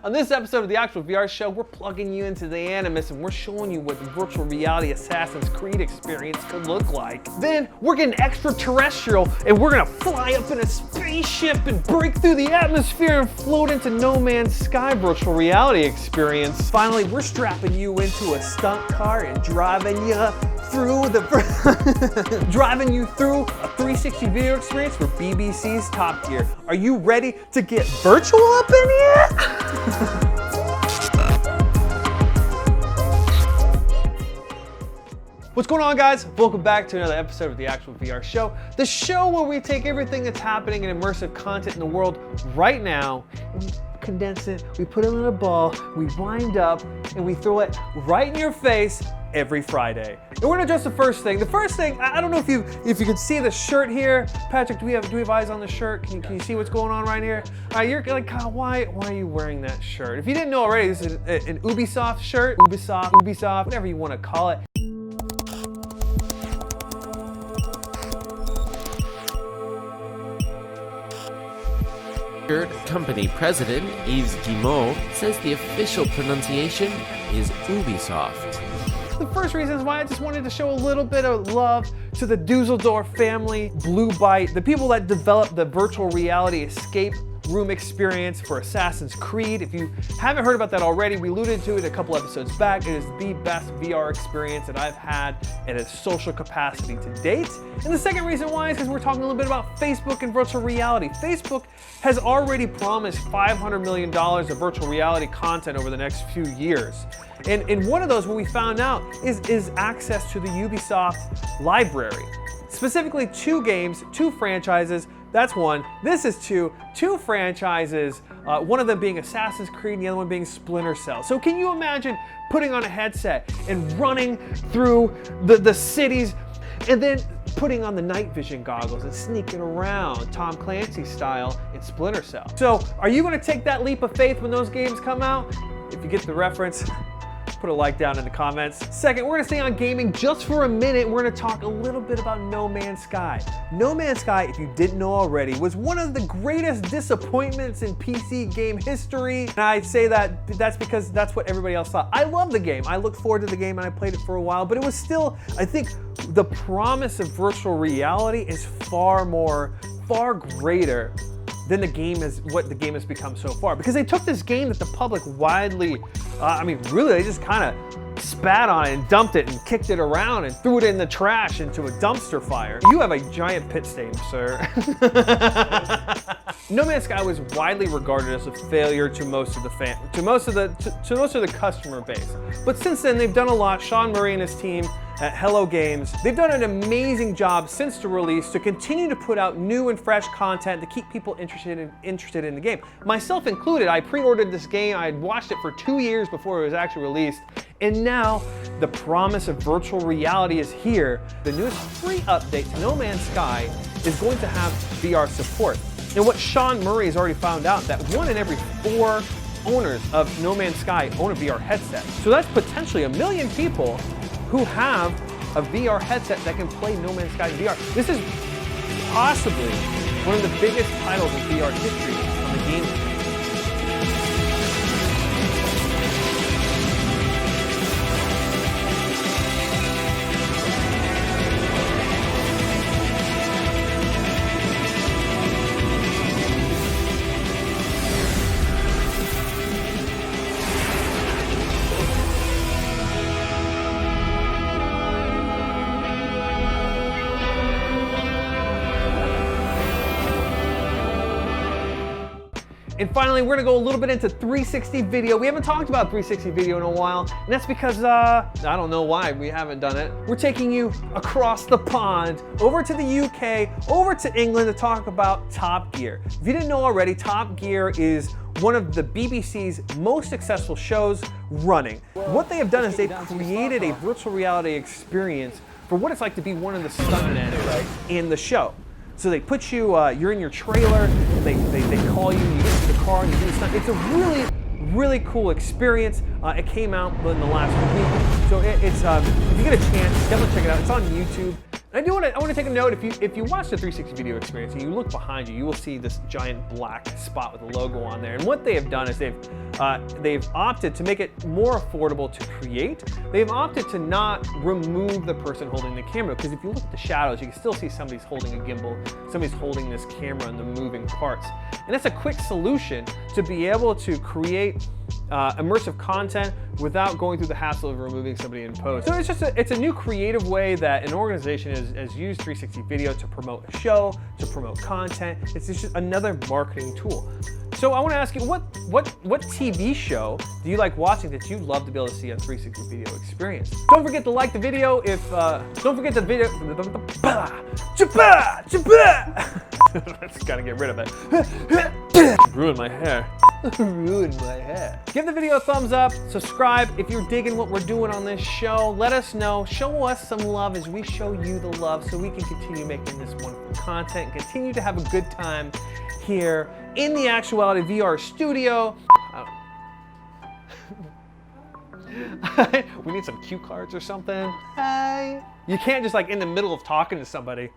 On this episode of the Actual VR Show, we're plugging you into the Animus and we're showing you what the virtual reality Assassin's Creed experience could look like. Then we're getting extraterrestrial and we're gonna fly up in a spaceship and break through the atmosphere and float into No Man's Sky virtual reality experience. Finally, we're strapping you into a stunt car and driving you through driving you through a 360 video experience for BBC's Top Gear. Are you ready to get virtual up in here? What's going on, guys? Welcome back to another episode of the Actual VR Show, the show where we take everything that's happening in immersive content in the world right now and we condense it, we put it in a ball, we wind up, and we throw it right in your face every Friday. And we're gonna address the first thing. The first thing, I don't know if you can see the shirt here. Patrick, do we have eyes on the shirt? Can you see what's going on right here? All right, you're like, Kyle, why are you wearing that shirt? If you didn't know already, this is an Ubisoft shirt. Ubisoft, whatever you want to call it. Company president Yves Guillemot says the official pronunciation is Ubisoft. The first reason is why I just wanted to show a little bit of love to the Dusseldorf family, Blue Byte, the people that developed the virtual reality escape room experience for Assassin's Creed. If you haven't heard about that already, we alluded to it a couple episodes back. It is the best VR experience that I've had in a social capacity to date. And the second reason why is because we're talking a little bit about Facebook and virtual reality. Facebook has already promised $500 million of virtual reality content over the next few years. And one of those, what we found out, is access to the Ubisoft library. Specifically 2 games, 2 franchises. That's one. This is 2 franchises, one of them being Assassin's Creed and the other one being Splinter Cell. So can you imagine putting on a headset and running through the cities and then putting on the night vision goggles and sneaking around Tom Clancy style in Splinter Cell? So are you going to take that leap of faith when those games come out? If you get the reference, put a like down in the comments. Second, we're gonna stay on gaming just for a minute. We're gonna talk a little bit about No Man's Sky. No Man's Sky, if you didn't know already, was one of the greatest disappointments in PC game history. And I say that's because that's what everybody else thought. I love the game. I look forward to the game and I played it for a while, but it was still, I think the promise of virtual reality is far greater than what the game has become so far. Because they took this game that the public widely, really, they just kind of spat on it and dumped it and kicked it around and threw it in the trash into a dumpster fire. You have a giant pit stain, sir. No Man's Sky was widely regarded as a failure to most of the customer base. But since then, they've done a lot. Sean Murray and his team at Hello Games, they've done an amazing job since the release to continue to put out new and fresh content to keep people interested in the game. Myself included, I pre-ordered this game. I had watched it for 2 years before it was actually released. And now the promise of virtual reality is here. The newest free update to No Man's Sky is going to have VR support. And what Sean Murray has already found out, that 1 in every 4 owners of No Man's Sky own a VR headset. So that's potentially 1 million people who have a VR headset that can play No Man's Sky VR. This is possibly one of the biggest titles in VR history on the game. And finally, we're gonna go a little bit into 360 video. We haven't talked about 360 video in a while, and that's because, I don't know why we haven't done it. We're taking you across the pond, over to the UK, over to England to talk about Top Gear. If you didn't know already, Top Gear is one of the BBC's most successful shows running. What they have done is they've created a virtual reality experience for what it's like to be one of the stuntmen in the show. So they put you, you're in your trailer, and they call you, you get into the car, and you do the stunt. It's a really, really cool experience. It came out in the last week. So it's if you get a chance, definitely check it out. It's on YouTube. I want to take a note. If you watch the 360 video experience and you look behind you, you will see this giant black spot with a logo on there. And what they have done is they've opted to make it more affordable to create. They've opted to not remove the person holding the camera, because if you look at the shadows, you can still see somebody's holding a gimbal, somebody's holding this camera and the moving parts. And that's a quick solution to be able to create immersive content without going through the hassle of removing somebody in post. So it's a new creative way that an organization has used 360 video to promote a show, to promote content. It's just another marketing tool. So I want to ask you, what TV show do you like watching that you'd love to be able to see on 360 video experience? Don't forget to like the video. Don't forget the video. Let's gotta get rid of it. Ruined my hair. Ruined my hair. Give the video a thumbs up, subscribe if you're digging what we're doing on this show. Let us know, show us some love as we show you the love, so we can continue making this wonderful content and continue to have a good time here in the Actuality VR studio. We need some cue cards or something. Hi. You can't just like in the middle of talking to somebody.